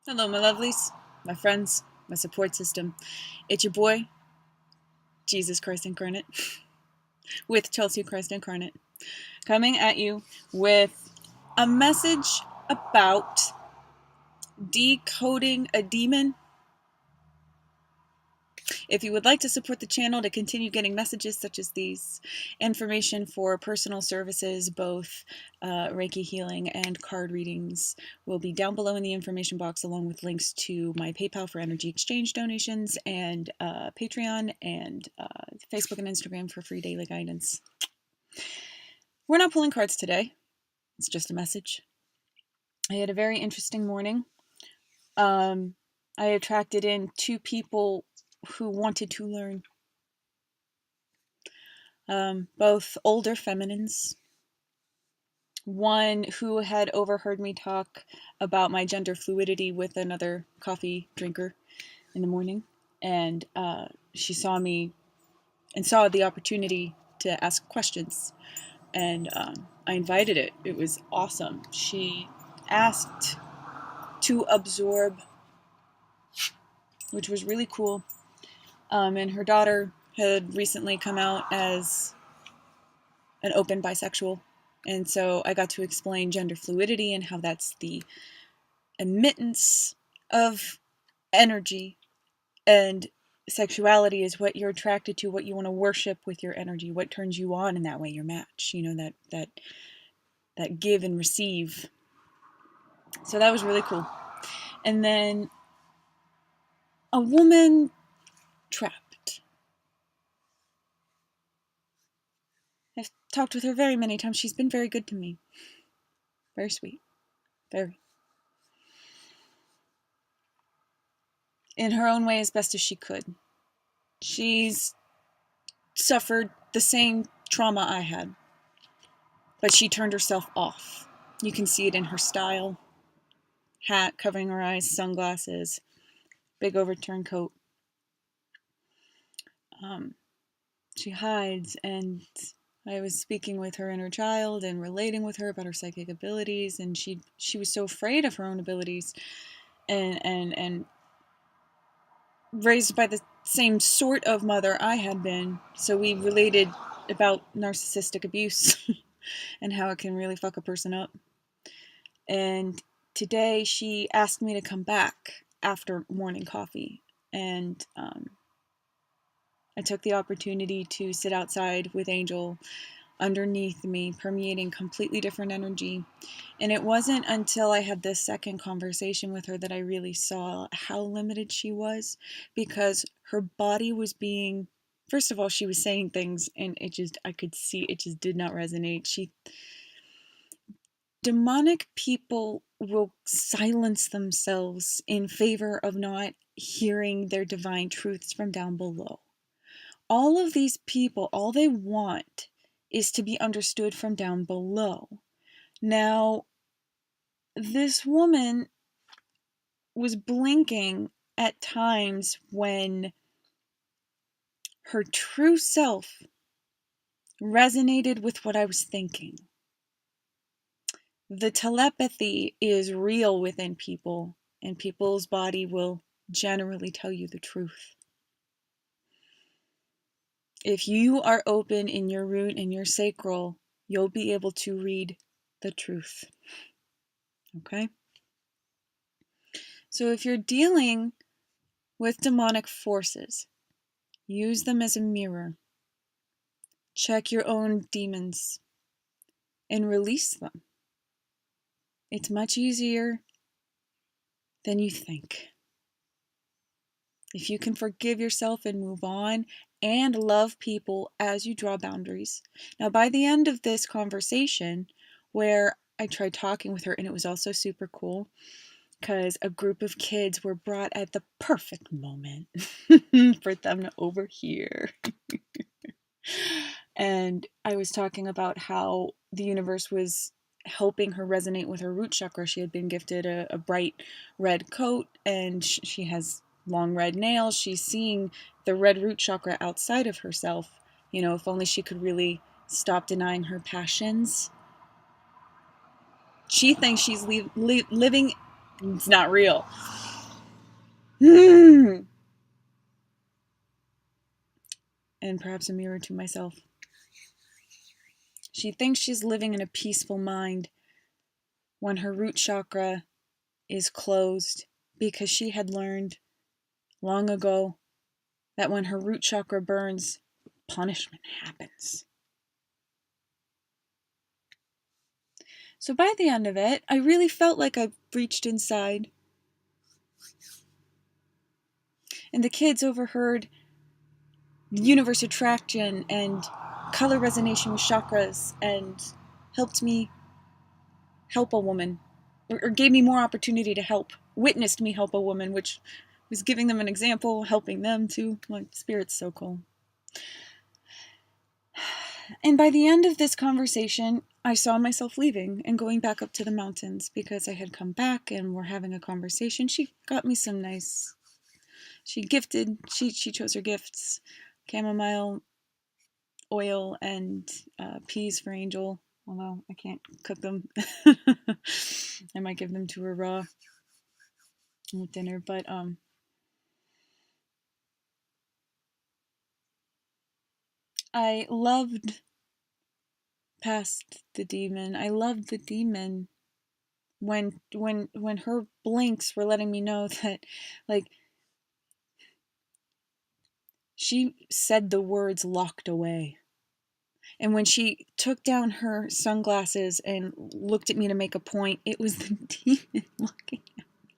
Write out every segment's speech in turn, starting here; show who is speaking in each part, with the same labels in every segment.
Speaker 1: Hello, my lovelies, my friends, my support system. It's your boy, Jesus Christ Incarnate, with Chelsea Christ Incarnate, coming at you with a message about decoding a demon. If you would like to support the channel to continue getting messages such as these, information for personal services, both Reiki healing and card readings, will be down below in the information box, along with links to my PayPal for energy exchange donations and Patreon and Facebook and Instagram for free daily guidance. We're not pulling cards today. It's just a message. I had a very interesting morning. I attracted in two people who wanted to learn. Both older feminines. One who had overheard me talk about my gender fluidity with another coffee drinker in the morning, and she saw me and saw the opportunity to ask questions, and I invited it. It was awesome. She asked to absorb, which was really cool, and her daughter had recently come out as an open bisexual. And so I got to explain gender fluidity and how that's the emittance of energy, and sexuality is what you're attracted to, what you want to worship with your energy, what turns you on in that way, your match, you know, that give and receive. So that was really cool. And then a woman trapped. I've talked with her very many times. She's been very good to me. Very sweet. Very. In her own way, as best as she could. She's suffered the same trauma I had, but she turned herself off. You can see it in her style. Hat covering her eyes, sunglasses, big overturned coat. She hides, and I was speaking with her inner child and relating with her about her psychic abilities, and she was so afraid of her own abilities, and raised by the same sort of mother I had been. So we related about narcissistic abuse and how it can really fuck a person up. And today she asked me to come back after morning coffee, and I took the opportunity to sit outside with Angel underneath me, permeating completely different energy. And it wasn't until I had this second conversation with her that I really saw how limited she was, because her body was being, first of all, she was saying things and I could see it just did not resonate. Demonic people will silence themselves in favor of not hearing their divine truths from down below. All of these people, all they want is to be understood from down below. Now, this woman was blinking at times when her true self resonated with what I was thinking. The telepathy is real within people, and people's body will generally tell you the truth. If you are open in your root and your sacral, you'll be able to read the truth. Okay? So if you're dealing with demonic forces, use them as a mirror. Check your own demons and release them. It's much easier than you think. If you can forgive yourself and move on and love people as you draw boundaries. Now, by the end of this conversation, where I tried talking with her, and it was also super cool because a group of kids were brought at the perfect moment for them to overhear. And I was talking about how the universe was helping her resonate with her root chakra. She had been gifted a bright red coat, and she has long red nails. She's seeing the red root chakra outside of herself. You know, if only she could really stop denying her passions. She thinks she's living It's not real. And perhaps a mirror to myself. She thinks she's living in a peaceful mind when her root chakra is closed, because she had learned long ago that when her root chakra burns, punishment happens. So by the end of it, I really felt like I reached inside. And the kids overheard universe attraction and color resonation with chakras and helped me help a woman, or gave me more opportunity to help, witnessed me help a woman, which was giving them an example, helping them too. Like, Spirit's so cool. And by the end of this conversation, I saw myself leaving and going back up to the mountains, because I had come back and we're having a conversation. She got me some nice, she chose her gifts, chamomile oil and peas for Angel, although I can't cook them. I might give them to her raw with dinner, but I loved past the demon. I loved the demon when her blinks were letting me know that, like, she said the words locked away. And when she took down her sunglasses and looked at me to make a point, it was the demon looking at me.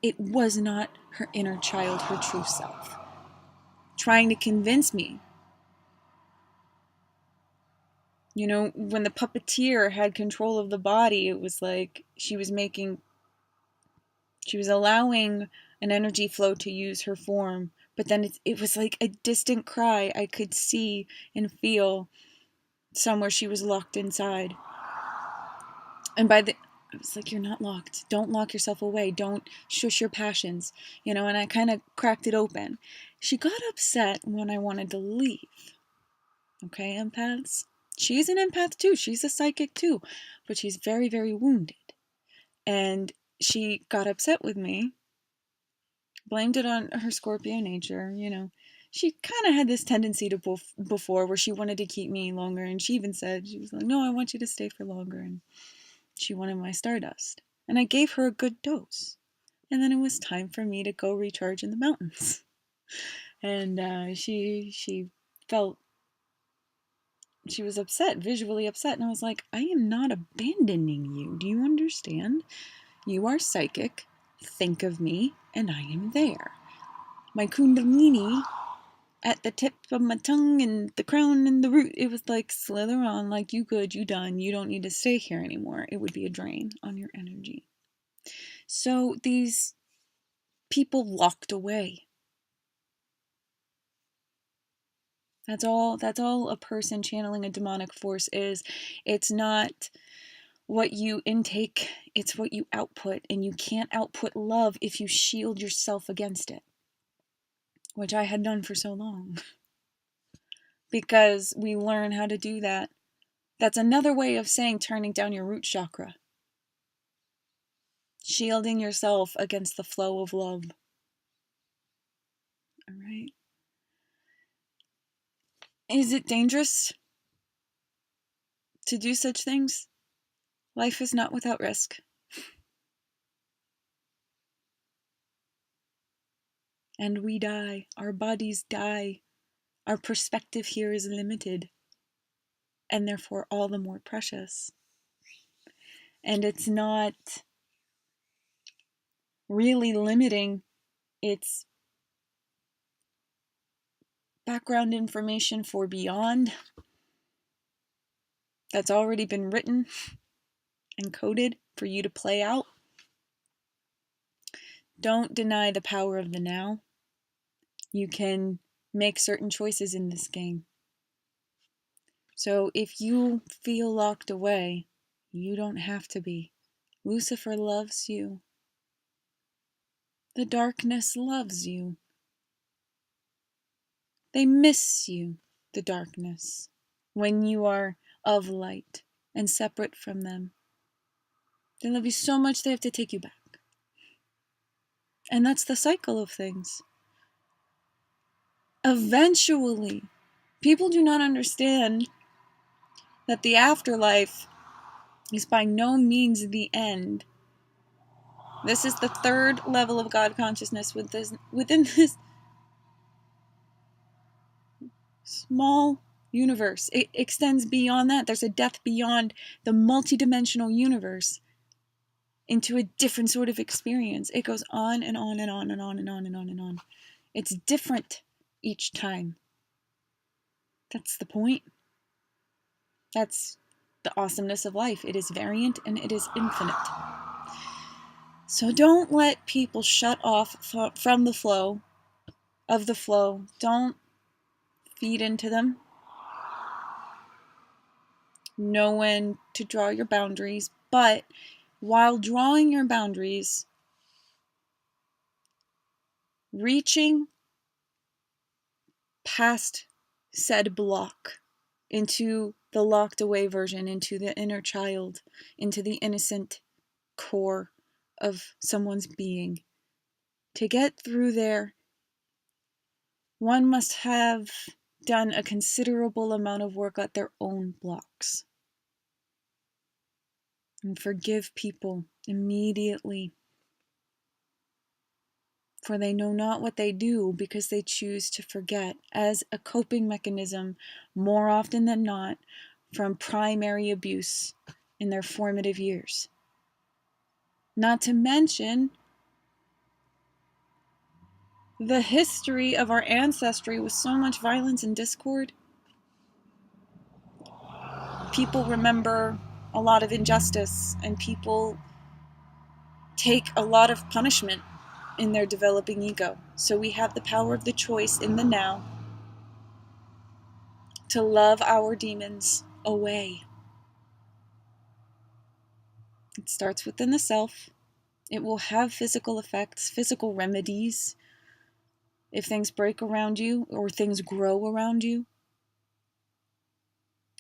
Speaker 1: It was not her inner child, her true self, trying to convince me. You know, when the puppeteer had control of the body, it was like she was allowing an energy flow to use her form, but then it was like a distant cry I could see and feel somewhere she was locked inside. And I was like, you're not locked. Don't lock yourself away. Don't shush your passions. You know, and I kind of cracked it open. She got upset when I wanted to leave. Okay, empaths? She's an empath too. She's a psychic too. But she's very, very wounded. And she got upset with me. Blamed it on her Scorpio nature, you know. She kind of had this tendency to before, where she wanted to keep me longer. And she even said, she was like, no, I want you to stay for longer. And she wanted my stardust. And I gave her a good dose. And then it was time for me to go recharge in the mountains. And she felt, she was upset, visually upset. And I was like, I am not abandoning you. Do you understand? You are psychic. Think of me, and I am there. My kundalini at the tip of my tongue and the crown and the root, it was like, slither on, like, you good, you done, you don't need to stay here anymore. It would be a drain on your energy. So these people locked away. That's all a person channeling a demonic force is. It's not what you intake, it's what you output, and you can't output love if you shield yourself against it, which I had done for so long. Because we learn how to do that. That's another way of saying turning down your root chakra. Shielding yourself against the flow of love. All right. Is it dangerous to do such things? Life is not without risk. And we die. Our bodies die. Our perspective here is limited, and therefore all the more precious. And it's not really limiting, it's background information for beyond that's already been written and coded for you to play out. Don't deny the power of the now. You can make certain choices in this game. So if you feel locked away, you don't have to be. Lucifer loves you. The darkness loves you. They miss you, the darkness, when you are of light and separate from them. They love you so much they have to take you back. And that's the cycle of things. Eventually, people do not understand that the afterlife is by no means the end. This is the third level of God consciousness within this small universe. It extends beyond that. There's a death beyond the multidimensional universe into a different sort of experience. It goes on and on and on and on and on and on and on. It's different each time. That's the point. That's the awesomeness of life. It is variant and it is infinite. So don't let people shut off from the flow of the flow. Don't feed into them. Know when to draw your boundaries, but while drawing your boundaries, reaching past said block into the locked away version, into the inner child, into the innocent core of someone's being. To get through there, one must have done a considerable amount of work at their own blocks. And forgive people immediately, for they know not what they do because they choose to forget, as a coping mechanism, more often than not, from primary abuse in their formative years. Not to mention the history of our ancestry with so much violence and discord. People remember a lot of injustice, and people take a lot of punishment in their developing ego. So we have the power of the choice in the now to love our demons away. It starts within the self. It will have physical effects, physical remedies. If things break around you or things grow around you,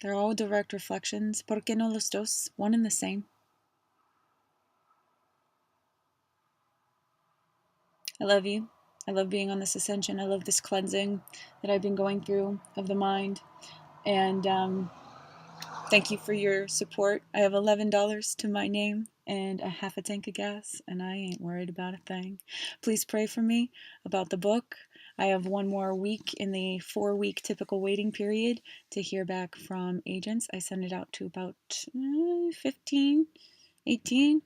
Speaker 1: they're all direct reflections. ¿Por qué no los dos? One and the same. I love you. I love being on this ascension. I love this cleansing that I've been going through of the mind. And thank you for your support. I have $11 to my name and a half a tank of gas, and I ain't worried about a thing. Please pray for me about the book. I have one more week in the 4-week typical waiting period to hear back from agents. I send it out to about 15, 18,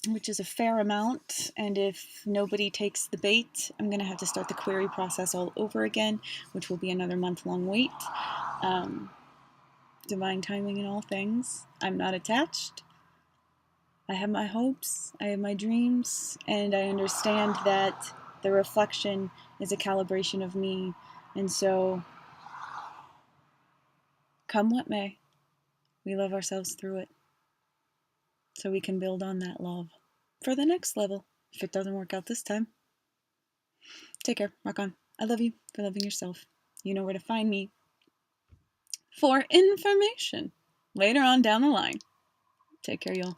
Speaker 1: which is a fair amount. And if nobody takes the bait, I'm going to have to start the query process all over again, which will be another month-long wait. Divine timing in all things. I'm not attached. I have my hopes, I have my dreams, and I understand that the reflection is a calibration of me. And so, come what may, we love ourselves through it. So we can build on that love for the next level, if it doesn't work out this time. Take care, rock on. I love you for loving yourself. You know where to find me for information later on down the line. Take care, y'all.